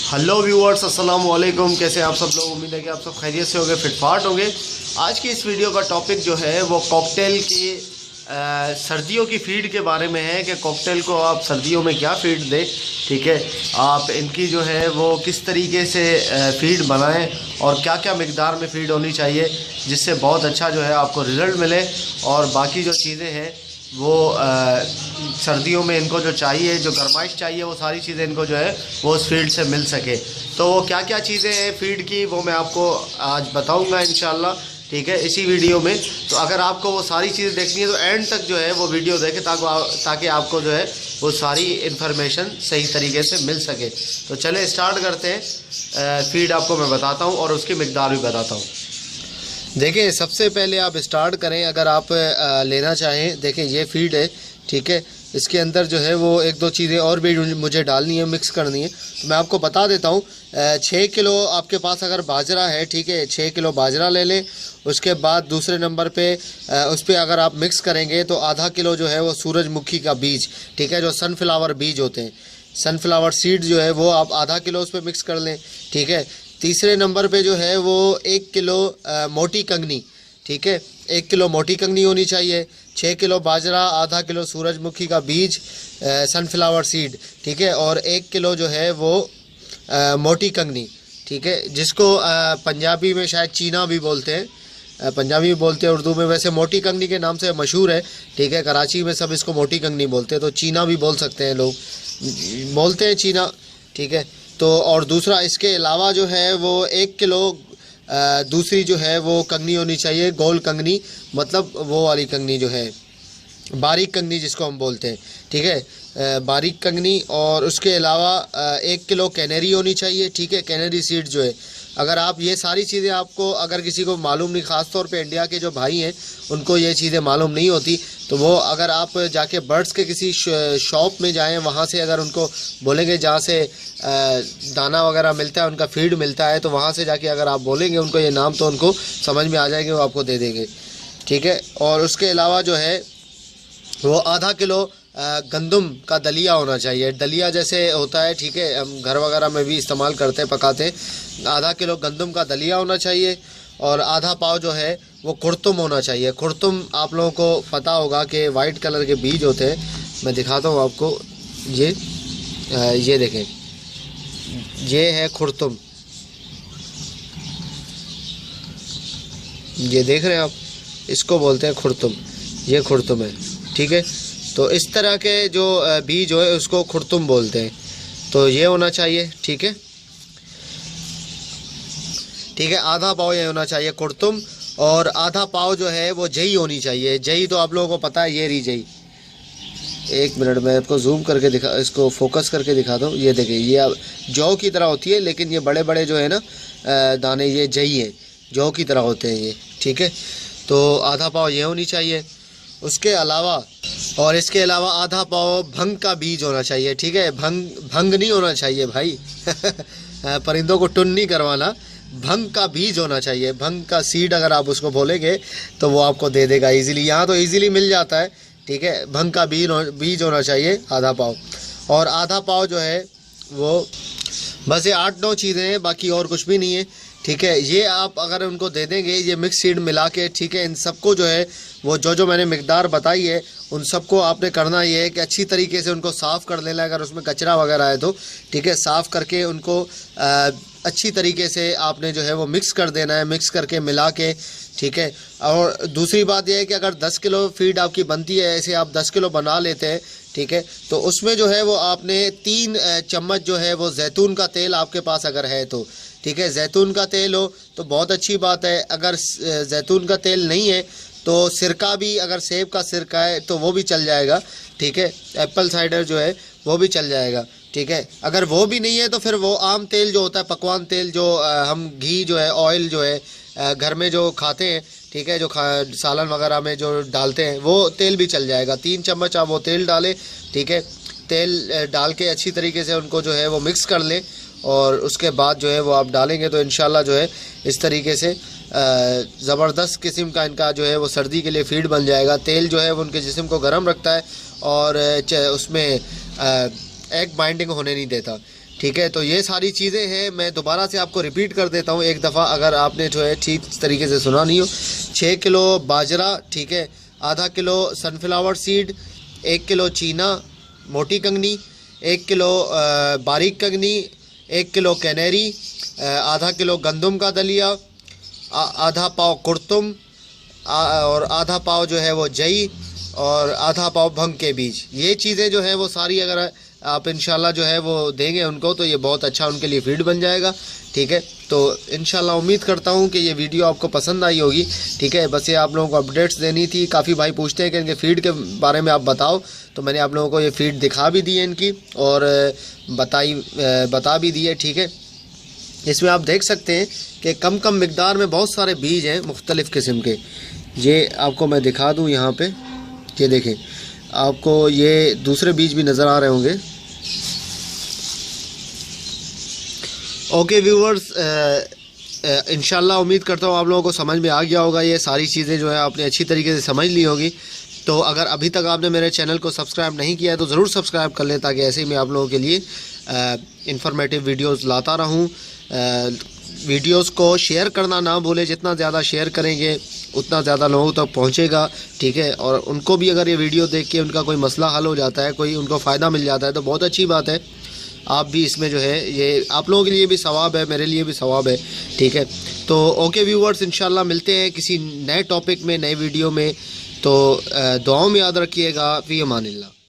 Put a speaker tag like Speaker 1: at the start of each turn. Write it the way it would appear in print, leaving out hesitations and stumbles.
Speaker 1: Hello viewers, अस्सलाम वालेकुम। कैसे आप सब लोग? उम्मीद है कि आप सब खैरियत से होंगे, फिटफाट होंगे। आज की इस वीडियो का टॉपिक जो है वो कॉकटेल की सर्दियों की फ़ीड के बारे में है कि कॉकटेल को आप सर्दियों में क्या फ़ीड दें। ठीक है, आप इनकी जो है वो किस तरीके से फ़ीड बनाएं और क्या क्या मिकदार में फ़ीड होनी चाहिए जिससे बहुत अच्छा जो है आपको रिज़ल्ट मिले। और बाकी जो चीज़ें हैं वो सर्दियों में इनको जो चाहिए, जो गर्माइश चाहिए, वो सारी चीज़ें इनको जो है वो उस फील्ड से मिल सके। तो वो क्या क्या चीज़ें हैं फीड की वो मैं आपको आज बताऊंगा इंशाल्लाह। ठीक है, इसी वीडियो में। तो अगर आपको वो सारी चीज़ें देखनी है तो एंड तक जो है वो वीडियो देखें ताकि आपको जो है वो सारी इन्फॉर्मेशन सही तरीके से मिल सके। तो चले स्टार्ट करते हैं। फीड आपको मैं बताता हूँ और उसकी मिकदार भी बताता हूँ। देखिए, सबसे पहले आप स्टार्ट करें, अगर आप लेना चाहें। देखिए, ये फीड है, ठीक है। इसके अंदर जो है वो एक दो चीज़ें और भी मुझे डालनी है, मिक्स करनी है। तो मैं आपको बता देता हूँ। 6 किलो आपके पास अगर बाजरा है, ठीक है, 6 किलो बाजरा ले लें। उसके बाद दूसरे नंबर पे उस पर अगर आप मिक्स करेंगे तो आधा किलो जो है वो सूरजमुखी का बीज, ठीक है, जो सनफ्लावर बीज होते हैं, सनफ्लावर सीड जो है वो आप आधा किलो उस पर मिक्स कर लें। ठीक है। तीसरे नंबर पे जो है वो 1 किलो मोटी कंगनी, ठीक है, 1 किलो मोटी कंगनी होनी चाहिए। 6 किलो बाजरा, आधा किलो सूरजमुखी का बीज, सनफ्लावर सीड, ठीक है, और 1 किलो जो है वो मोटी कंगनी, ठीक है, जिसको पंजाबी में शायद चीना भी बोलते हैं, पंजाबी में बोलते हैं, उर्दू में वैसे मोटी कंगनी के नाम से मशहूर है। ठीक है, कराची में सब इसको मोटी कंगनी बोलते हैं, तो चीना भी बोल सकते हैं, लोग बोलते हैं चीना। ठीक है। तो और दूसरा इसके अलावा जो है वो 1 किलो दूसरी जो है वो कंगनी होनी चाहिए, गोल कंगनी, मतलब वो वाली कंगनी जो है, बारीक कंगनी जिसको हम बोलते हैं। ठीक है, बारीक कंगनी। और उसके अलावा 1 किलो कैनरी होनी चाहिए, ठीक है, कैनरी सीड जो है। अगर आप ये सारी चीज़ें आपको, अगर किसी को मालूम नहीं, ख़ास तौर पे इंडिया के जो भाई हैं उनको ये चीज़ें मालूम नहीं होती, तो वो अगर आप जाके बर्ड्स के किसी शॉप में जाएं, वहाँ से अगर उनको बोलेंगे जहाँ से दाना वगैरह मिलता है, उनका फीड मिलता है, तो वहाँ से जाके अगर आप बोलेंगे उनको ये नाम, तो उनको समझ में आ जाएंगे, वो आपको दे देंगे। ठीक है। और उसके अलावा जो है वो आधा किलो गंदम का दलिया होना चाहिए। दलिया जैसे होता है, ठीक है, हम घर वगैरह में भी इस्तेमाल करते हैं, पकाते हैं। आधा किलो गंदम का दलिया होना चाहिए। और आधा पाव जो है वो कुर्तुम होना चाहिए। कुर्तुम आप लोगों को पता होगा कि वाइट कलर के बीज होते हैं। मैं दिखाता हूँ आपको, ये देखें, ये है कुर्तुम, ये देख रहे हैं आप, इसको बोलते हैं कुर्तुम, ये कुर्तुम है। ठीक है। तो इस तरह के जो बीज जो है उसको कुर्तुम बोलते हैं। तो ये होना चाहिए। ठीक है, ठीक है, आधा पाव ये होना चाहिए कुर्तुम। और आधा पाव जो है वो जई होनी चाहिए। जई तो आप लोगों को पता है, ये रही जई। एक मिनट में आपको जूम करके दिखा, इसको फोकस करके दिखा दूँ। ये देखिए, ये जौ की तरह होती है, लेकिन ये बड़े बड़े जो है ना दाने, ये जई हैं, जौ की तरह होते हैं ये। ठीक है। तो आधा पाव ये होनी चाहिए। उसके अलावा, और इसके अलावा आधा पाव भंग का बीज होना चाहिए। ठीक है, भंग नहीं होना चाहिए भाई परिंदों को टुन नहीं करवाना, भंग का बीज होना चाहिए। भंग का सीड अगर आप उसको बोलेंगे तो वो आपको दे देगा इजीली, यहाँ तो इजीली मिल जाता है। ठीक है, भंग का बीज होना चाहिए आधा पाव। और आधा पाव जो है वो, बस ये 8-9 चीज़ें हैं, बाकी और कुछ भी नहीं है। ठीक है, ये आप अगर उनको दे देंगे, ये मिक्स सीड मिला के, ठीक है, इन सबको जो है वो जो मैंने मिकदार बताई है, उन सबको आपने करना ये है कि अच्छी तरीके से उनको साफ़ कर लेना है। अगर उसमें कचरा वगैरह है तो, ठीक है, साफ़ करके उनको अच्छी तरीके से आपने जो है वो मिक्स कर देना है, मिक्स करके मिला के। ठीक है। और दूसरी बात यह है कि अगर 10 किलो फीड आपकी बनती है, ऐसे आप 10 किलो बना लेते हैं, ठीक है, तो उसमें जो है वो आपने 3 चम्मच जो है वो जैतून का तेल आपके पास अगर है तो, ठीक है, जैतून का तेल हो तो बहुत अच्छी बात है। अगर जैतून का तेल नहीं है तो सिरका भी, अगर सेब का सिरका है तो वो भी चल जाएगा। ठीक है, एप्पल साइडर जो है वो भी चल जाएगा। ठीक है, अगर वो भी नहीं है तो फिर वो आम तेल जो होता है, पकवान तेल, जो हम घी जो है, ऑयल जो है घर में जो खाते हैं, ठीक है, जो सालन वगैरह में जो डालते हैं, वो तेल भी चल जाएगा। 3 चम्मच आप वो तेल डालें। ठीक है, तेल डाल के अच्छी तरीके से उनको जो है वो मिक्स कर लें। और उसके बाद जो है वो आप डालेंगे तो इंशाल्लाह जो है इस तरीके से ज़बरदस्त किस्म का इनका जो है वो सर्दी के लिए फीड बन जाएगा। तेल जो है वो उनके जिस्म को गर्म रखता है और उसमें एग बाइंडिंग होने नहीं देता। ठीक है। तो ये सारी चीज़ें हैं, मैं दोबारा से आपको रिपीट कर देता हूँ एक दफ़ा, अगर आपने जो है ठीक तरीके से सुना नहीं हो। 6 किलो बाजरा, ठीक है, आधा किलो सनफ्लावर सीड, 1 किलो चीना मोटी कंगनी, 1 किलो बारीक कंगनी, 1 किलो कैनेरी, आधा किलो गंदम का दलिया, आधा पाव कुर्तुम, और आधा पाव जो है वो जई, और आधा पाव भंग के बीज। ये चीज़ें जो है वो सारी अगर आप इंशाल्लाह जो है वो देंगे उनको तो ये बहुत अच्छा उनके लिए फीड बन जाएगा। ठीक है, तो इंशाल्लाह उम्मीद करता हूँ कि ये वीडियो आपको पसंद आई होगी। ठीक है, बस ये आप लोगों को अपडेट्स देनी थी। काफ़ी भाई पूछते हैं कि इनके फ़ीड के बारे में आप बताओ, तो मैंने आप लोगों को ये फ़ीड दिखा भी दी है इनकी, और बता भी दी है। ठीक है, इसमें आप देख सकते हैं कि कम कम मिकदार में बहुत सारे बीज हैं मुख्तलिफ़ किस्म के। ये आपको मैं दिखा दूँ यहाँ पे, ये देखें, आपको ये दूसरे बीज भी नज़र आ रहे होंगे। ओके व्यूवर्स, इंशाल्लाह उम्मीद करता हूँ आप लोगों को समझ में आ गया होगा। ये सारी चीज़ें जो है आपने अच्छी तरीके से समझ ली होगी। तो अगर अभी तक आपने मेरे चैनल को सब्सक्राइब नहीं किया है तो ज़रूर सब्सक्राइब कर लें, ताकि ऐसे ही मैं आप लोगों के लिए इंफॉर्मेटिव वीडियोस लाता रहूँ। वीडियोस को शेयर करना ना भूलें, जितना ज़्यादा शेयर करेंगे उतना ज़्यादा लोगों तक पहुँचेगा। ठीक है, और उनको भी अगर ये वीडियो देख के उनका कोई मसला हल हो जाता है, कोई उनको फ़ायदा मिल जाता है तो बहुत अच्छी बात है। आप भी इसमें जो है, ये आप लोगों के लिए भी सवाब है, मेरे लिए भी सवाब है। ठीक है, तो ओके व्यूवर्स, इंशाल्लाह मिलते हैं किसी नए टॉपिक में, नए वीडियो में। तो दुआओं में याद रखिएगा। फ़ी अमानिल्लाह।